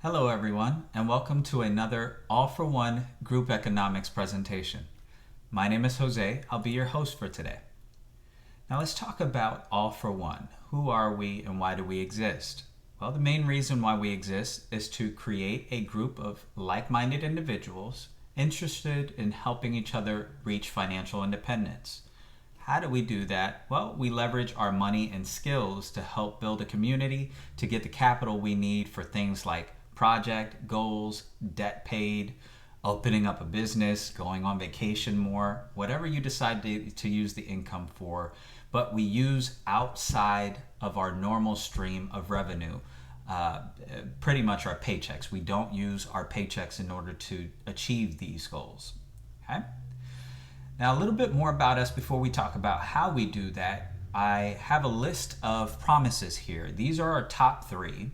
Hello everyone, and welcome to another All for One Group Economics presentation. My name is Jose. I'll be your host for today. Now let's talk about All for One. Who are we and why do we exist? Well, the main reason why we exist is to create a group of like-minded individuals interested in helping each other reach financial independence. How do we do that? Well, we leverage our money and skills to help build a community to get the capital we need for things like project, goals, debt paid, opening up a business, going on vacation more, whatever you decide to use the income for. But we use outside of our normal stream of revenue, pretty much our paychecks. We don't use our paychecks in order to achieve these goals. Okay? Now, a little bit more about us before we talk about how we do that. I have a list of promises here. These are our top three.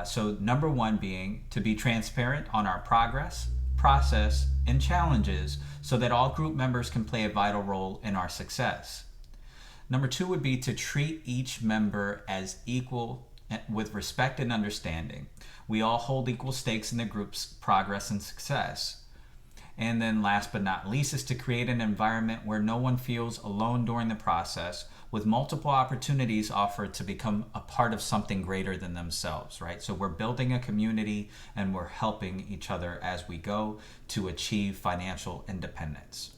So number one being to be transparent on our progress, process, and challenges so that all group members can play a vital role in our success. Number two would be to treat each member as equal with respect and understanding. We all hold equal stakes in the group's progress and success. And then last but not least is to create an environment where no one feels alone during the process, with multiple opportunities offered to become a part of something greater than themselves, right? So we're building a community and we're helping each other as we go to achieve financial independence.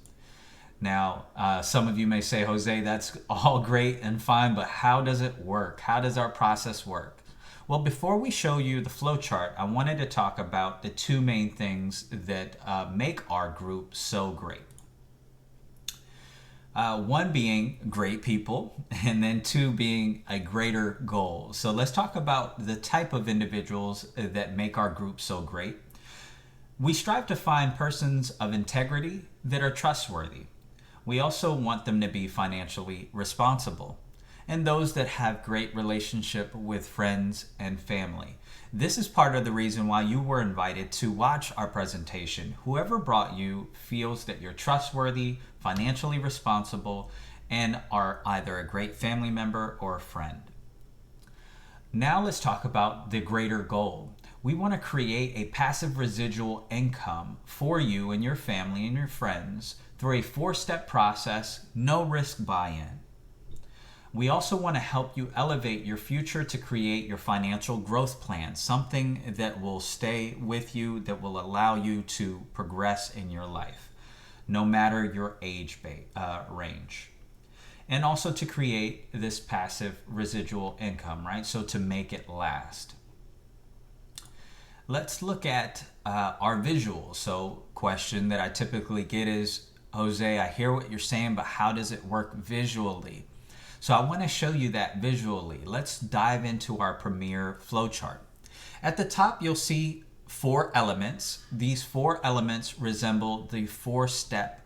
Now, some of you may say, Jose, that's all great and fine, but how does it work? How does our process work? Well, before we show you the flowchart, I wanted to talk about the two main things that make our group so great. One being great people, and then two being a greater goal. So let's talk about the type of individuals that make our group so great. We strive to find persons of integrity that are trustworthy. We also want them to be financially responsible, and those that have great relationship with friends and family. This is part of the reason why you were invited to watch our presentation. Whoever brought you feels that you're trustworthy, financially responsible, and are either a great family member or a friend. Now let's talk about the greater goal. We want to create a passive residual income for you and your family and your friends through a 4-step process, no risk buy-in. We also want to help you elevate your future to create your financial growth plan, something that will stay with you, that will allow you to progress in your life, no matter your age range. And also to create this passive residual income, right? So to make it last. Let's look at our visuals. So question that I typically get is, Jose, I hear what you're saying, but how does it work visually? So I want to show you that visually. Let's dive into our Premier flowchart. At the top, you'll see 4 elements. These 4 elements resemble the 4-step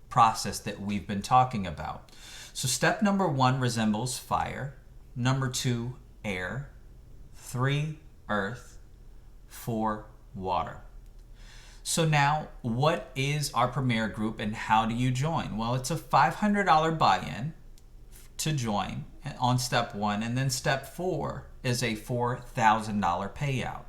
process that we've been talking about. So step number 1 resembles fire, number 2, air, 3, earth, 4, water. So now, what is our Premier Group and how do you join? Well, it's a $500 buy-in to join on step 1, and then step 4 is a $4,000 payout.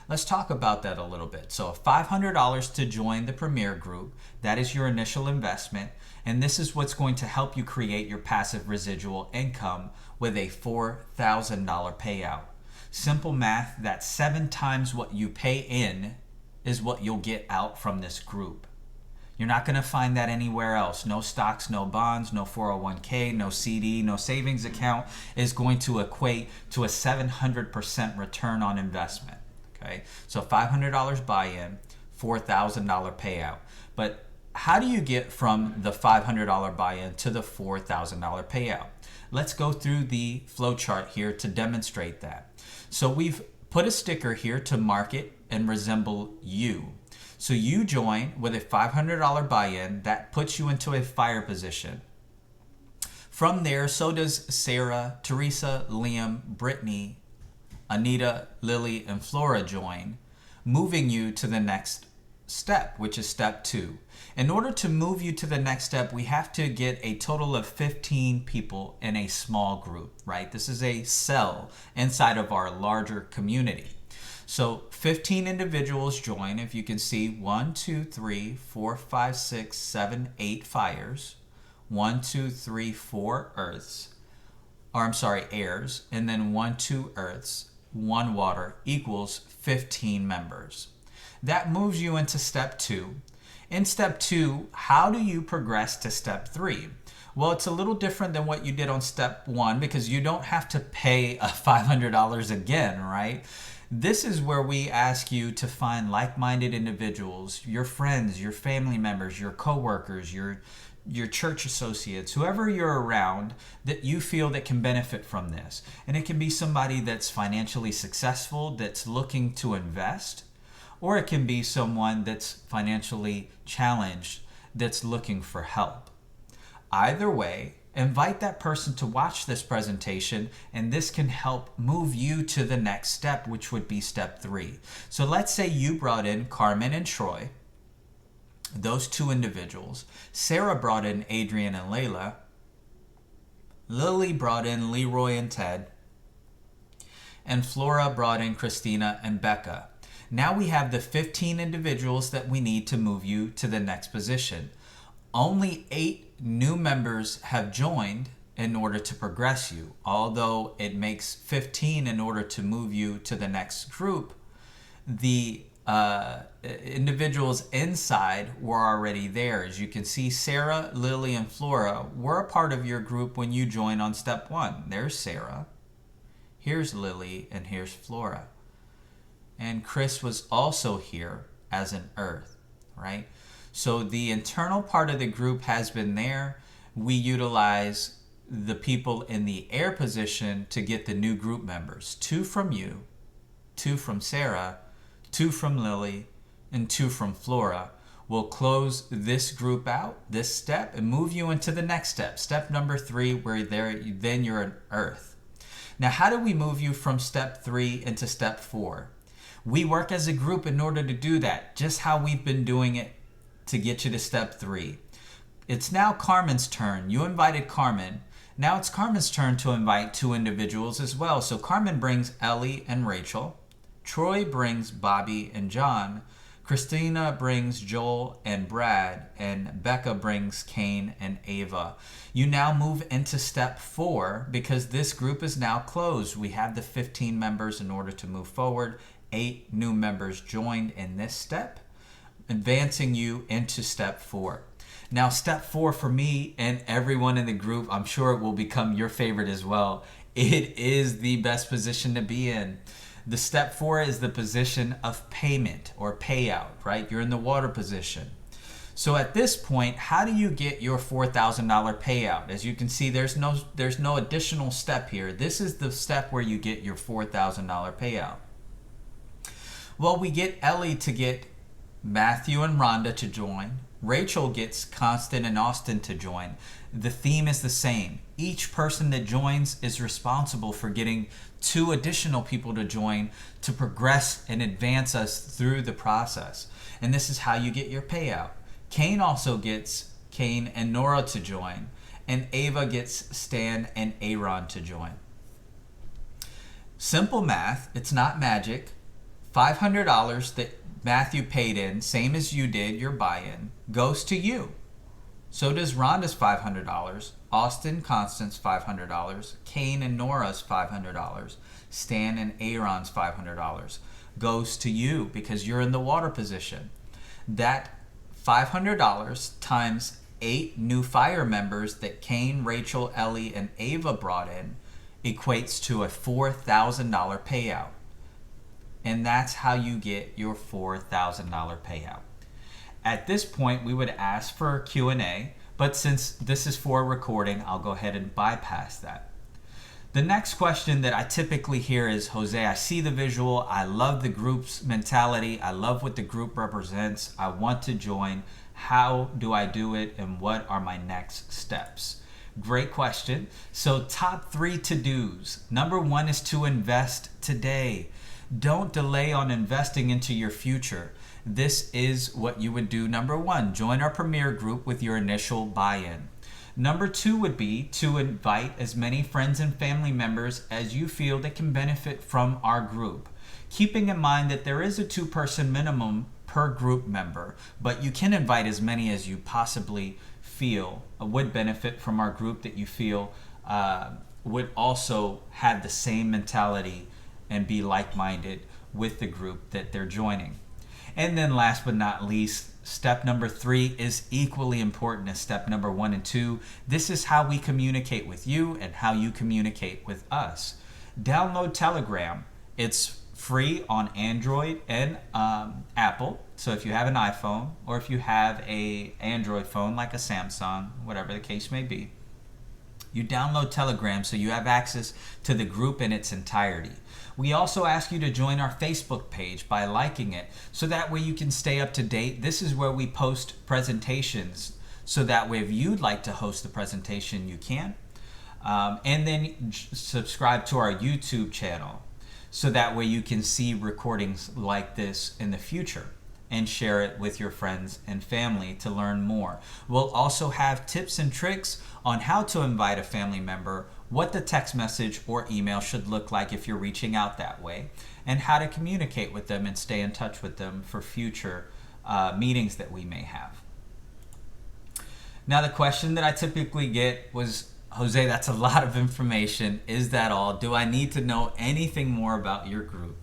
Let's talk about that a little bit. So $500 to join the Premier Group, that is your initial investment, and this is what's going to help you create your passive residual income with a $4,000 payout. Simple math, that's 7 times what you pay in is what you'll get out from this group. You're not going to find that anywhere else. No stocks, no bonds, no 401k, no CD, no savings account is going to equate to a 700% return on investment. Okay, so $500 buy-in, $4,000 payout. But how do you get from the $500 buy-in to the $4,000 payout? Let's go through the flow chart here to demonstrate that. So we've put a sticker here to mark it and resemble you. So you join with a $500 buy-in. That puts you into a fire position. From there, so does Sarah, Teresa, Liam, Brittany, Anita, Lily, and Flora join, moving you to the next step, which is step 2. In order to move you to the next step, we have to get a total of 15 people in a small group, right? This is a cell inside of our larger community. So 15 individuals join. If you can see 1, 2, 3, 4, 5, 6, 7, 8 fires, 1, 2, 3, 4 earths, or I'm sorry, airs, and then 1, 2 earths, 1 water equals 15 members. That moves you into step 2. In step 2, how do you progress to step 3? Well, it's a little different than what you did on step 1 because you don't have to pay $500 again, right? This is where we ask you to find like-minded individuals, your friends, your family members, your coworkers, your church associates, whoever you're around that you feel that can benefit from this. And it can be somebody that's financially successful, that's looking to invest, or it can be someone that's financially challenged, that's looking for help. Either way, invite that person to watch this presentation, and this can help move you to the next step, which would be step 3. So let's say you brought in Carmen and Troy, those 2 individuals. Sarah brought in Adrian and Layla. Lily brought in Leroy and Ted. And Flora brought in Christina and Becca. Now we have the 15 individuals that we need to move you to the next position. Only 8 new members have joined in order to progress you. Although it makes 15 in order to move you to the next group, the individuals inside were already there. As you can see, Sarah, Lily, and Flora were a part of your group when you joined on step 1. There's Sarah, here's Lily, and here's Flora. And Chris was also here as an earth, right? So the internal part of the group has been there. We utilize the people in the air position to get the new group members. 2 from you, 2 from Sarah, 2 from Lily, and 2 from Flora. We'll close this group out, this step, and move you into the next step. Step number 3, where then you're an earth. Now, how do we move you from step 3 into step 4? We work as a group in order to do that, just how we've been doing it to get you to step 3. It's now Carmen's turn. You invited Carmen. Now it's Carmen's turn to invite 2 individuals as well. So Carmen brings Ellie and Rachel. Troy brings Bobby and John. Christina brings Joel and Brad. And Becca brings Kane and Ava. You now move into step 4 because this group is now closed. We have the 15 members in order to move forward. 8 new members joined in this step, advancing you into step 4. Now, step 4 for me and everyone in the group, I'm sure it will become your favorite as well. It is the best position to be in. The step 4 is the position of payment or payout, right? You're in the water position. So at this point, how do you get your $4,000 payout? As you can see, there's no additional step here. This is the step where you get your $4,000 payout. Well, we get Ellie to get Matthew and Rhonda to join. Rachel gets Constant and Austin to join. The theme is the same. Each person that joins is responsible for getting 2 additional people to join to progress and advance us through the process. And this is how you get your payout. Kane also gets Kane and Nora to join. And Ava gets Stan and Aaron to join. Simple math. It's not magic. $500 that Matthew paid in, same as you did, your buy-in, goes to you. So does Rhonda's $500, Austin Constance $500, Kane and Nora's $500, Stan and Aaron's $500 goes to you because you're in the water position. That $500 times 8 new fire members that Kane, Rachel, Ellie, and Ava brought in equates to a $4,000 payout. And that's how you get your $4,000 payout. At this point, we would ask for a Q&A, but since this is for a recording, I'll go ahead and bypass that. The next question that I typically hear is, Jose, I see the visual. I love the group's mentality. I love what the group represents. I want to join. How do I do it? And what are my next steps? Great question. So top 3 to-dos. Number 1 is to invest today. Don't delay on investing into your future. This is what you would do. Number 1, join our premier group with your initial buy-in. Number 2 would be to invite as many friends and family members as you feel that can benefit from our group. keeping in mind that there is a 2-person minimum per group member, but you can invite as many as you possibly feel would benefit from our group, that you feel would also have the same mentality and be like-minded with the group that they're joining. And then last but not least, step number 3 is equally important as step number 1 and 2. This is how we communicate with you and how you communicate with us. Download Telegram. It's free on Android and Apple. So if you have an iPhone, or if you have an Android phone like a Samsung, whatever the case may be, you download Telegram so you have access to the group in its entirety. We also ask you to join our Facebook page by liking it, so that way you can stay up to date. This is where we post presentations, so that way if you'd like to host the presentation, you can. And then subscribe to our YouTube channel, so that way you can see recordings like this in the future and share it with your friends and family to learn more. We'll also have tips and tricks on how to invite a family member, what the text message or email should look like if you're reaching out that way, and how to communicate with them and stay in touch with them for future meetings that we may have. Now, the question that I typically get was, Jose, that's a lot of information. Is that all? Do I need to know anything more about your group?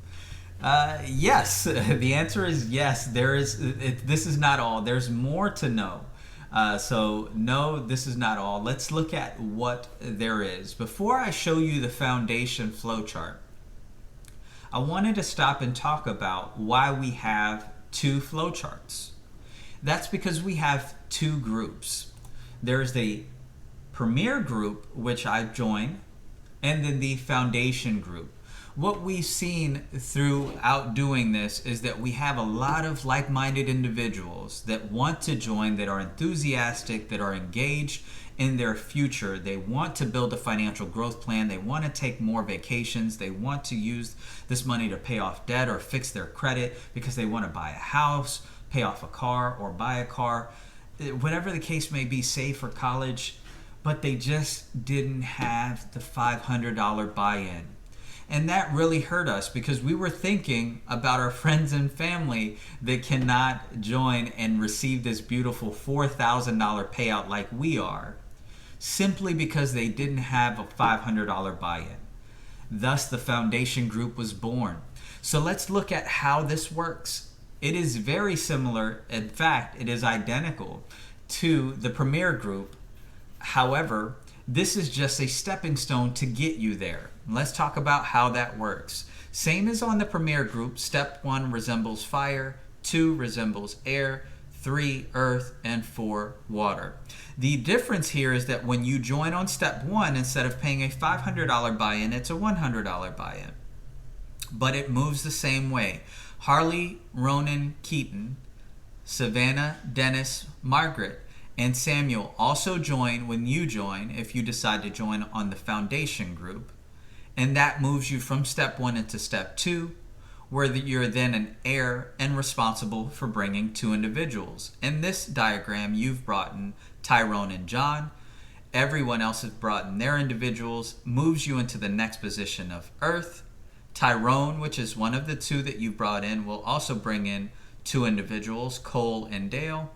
Yes, the answer is yes. This is not all. There's more to know. So no, this is not all. Let's look at what there is. Before I show you the foundation flowchart, I wanted to stop and talk about why we have 2 flowcharts. That's because we have 2 groups. There's the Premier group, which I joined, and then the Foundation group. What we've seen throughout doing this is that we have a lot of like-minded individuals that want to join, that are enthusiastic, that are engaged in their future. They want to build a financial growth plan. They want to take more vacations. They want to use this money to pay off debt or fix their credit because they want to buy a house, pay off a car, or buy a car. Whatever the case may be, save for college, but they just didn't have the $500 buy-in. And that really hurt us, because we were thinking about our friends and family that cannot join and receive this beautiful $4,000 payout like we are, simply because they didn't have a $500 buy-in. Thus, the Foundation group was born. So let's look at how this works. It is very similar. In fact, it is identical to the Premier group. However, this is just a stepping stone to get you there. Let's talk about how that works. Same as on the Premier group, step 1 resembles fire, 2 resembles air, 3 earth, and 4 water. The difference here is that when you join on step 1, instead of paying a $500 buy-in, it's a $100 buy-in. But it moves the same way. Harley, Ronan, Keaton, Savannah, Dennis, Margaret, and Samuel also join when you join, if you decide to join on the Foundation group. And that moves you from step 1 into step 2, where you're then an heir and responsible for bringing 2 individuals. In this diagram, you've brought in Tyrone and John. Everyone else has brought in their individuals, moves you into the next position of earth. Tyrone, which is one of the 2 that you brought in, will also bring in 2 individuals, Cole and Dale,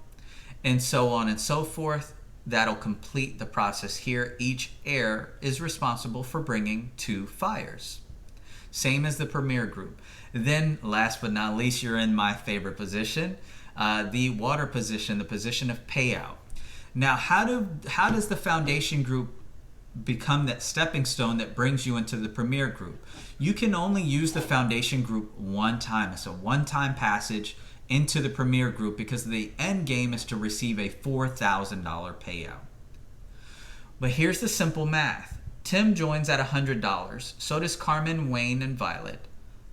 and so on and so forth. That'll complete the process here. Each heir is responsible for bringing 2 fires. Same as the Premier group. Then, last but not least, you're in my favorite position, the water position, the position of payout. Now, how does the Foundation group become that stepping stone that brings you into the Premier group? You can only use the Foundation group one time. It's a one-time passage into the Premier group, because the end game is to receive a $4,000 payout. But here's the simple math. Tim joins at $100. So does Carmen, Wayne, and Violet,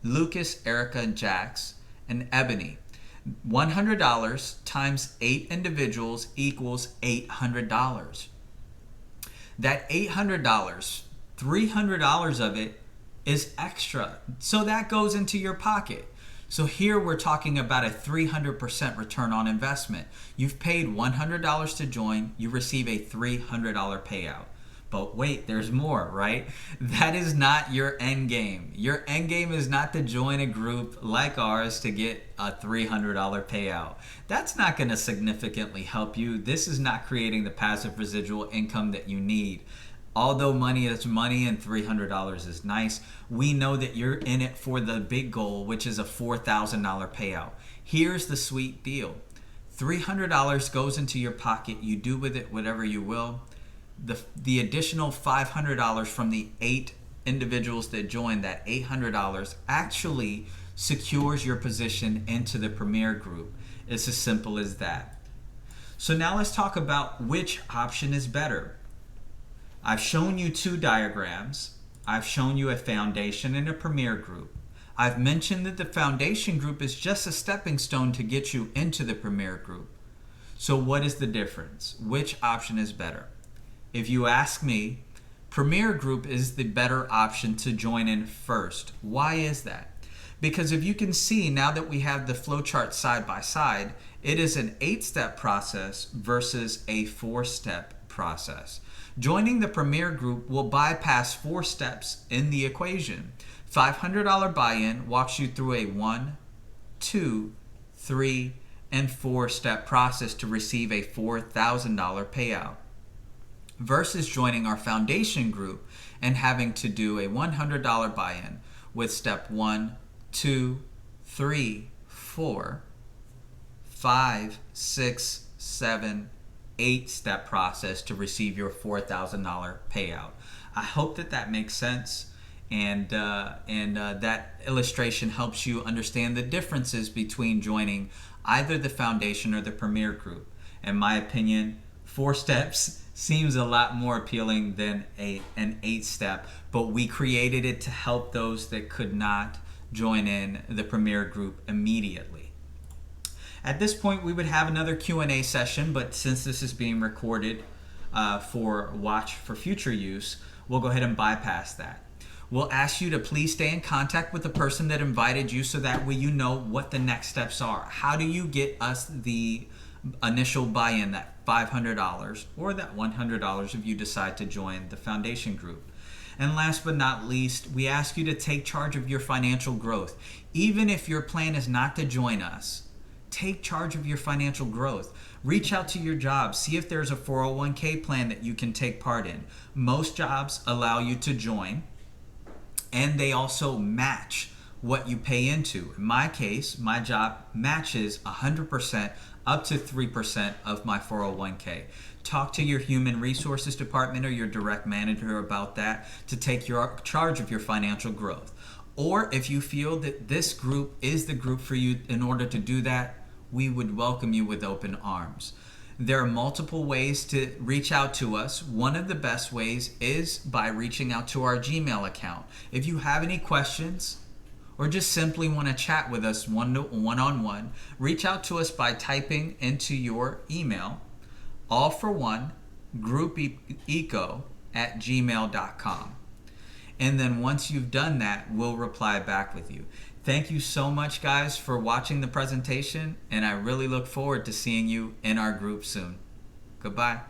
Lucas, Erica, and Jax, and Ebony. $100 times 8 individuals equals $800. That $800, $300 of it is extra. So that goes into your pocket. So here we're talking about a 300% return on investment. You've paid $100 to join, you receive a $300 payout. But wait, there's more, right? That is not your end game. Your end game is not to join a group like ours to get a $300 payout. That's not going to significantly help you. This is not creating the passive residual income that you need. Although money is money and $300 is nice, we know that you're in it for the big goal, which is a $4,000 payout. Here's the sweet deal. $300 goes into your pocket. You do with it whatever you will. The additional $500 from the 8 individuals that joined, that $800 actually secures your position into the Premier Group. It's as simple as that. So now let's talk about which option is better. I've shown you 2 diagrams. I've shown you a foundation and a Premier Group. I've mentioned that the foundation group is just a stepping stone to get you into the Premier Group. So what is the difference? Which option is better? If you ask me, Premier Group is the better option to join in first. Why is that? Because if you can see, now that we have the flowchart side by side, it is an 8-step process versus a 4-step process. Joining the Premier Group will bypass 4 steps in the equation. $500 buy-in walks you through a 1, 2, 3, and 4-step process to receive a $4,000 payout. Versus joining our foundation group and having to do a $100 buy-in with step 1, 2, 3, 4, 5, 6, 7, 8-step process to receive your $4,000 payout. I hope that makes sense, and that illustration helps you understand the differences between joining either the foundation or the Premier Group. In my opinion, 4 steps seems a lot more appealing than an 8-step, but we created it to help those that could not join in the Premier Group immediately. At this point, we would have another Q&A session, but since this is being recorded for watch for future use, we'll go ahead and bypass that. We'll ask you to please stay in contact with the person that invited you so that way you know what the next steps are. How do you get us the initial buy-in, that $500 or that $100 if you decide to join the foundation group? And last but not least, we ask you to take charge of your financial growth. Even if your plan is not to join us, take charge of your financial growth. Reach out to your job. See if there's a 401k plan that you can take part in. Most jobs allow you to join, and they also match what you pay into. In my case, my job matches 100% up to 3% of my 401k. Talk to your human resources department or your direct manager about that to take charge of your financial growth. Or if you feel that this group is the group for you, in order to do that, we would welcome you with open arms. There are multiple ways to reach out to us. One of the best ways is by reaching out to our Gmail account. If you have any questions or just simply want to chat with us one-on-one, reach out to us by typing into your email, allforone@gmail.com. And then once you've done that, we'll reply back with you. Thank you so much, guys, for watching the presentation, and I really look forward to seeing you in our group soon. Goodbye.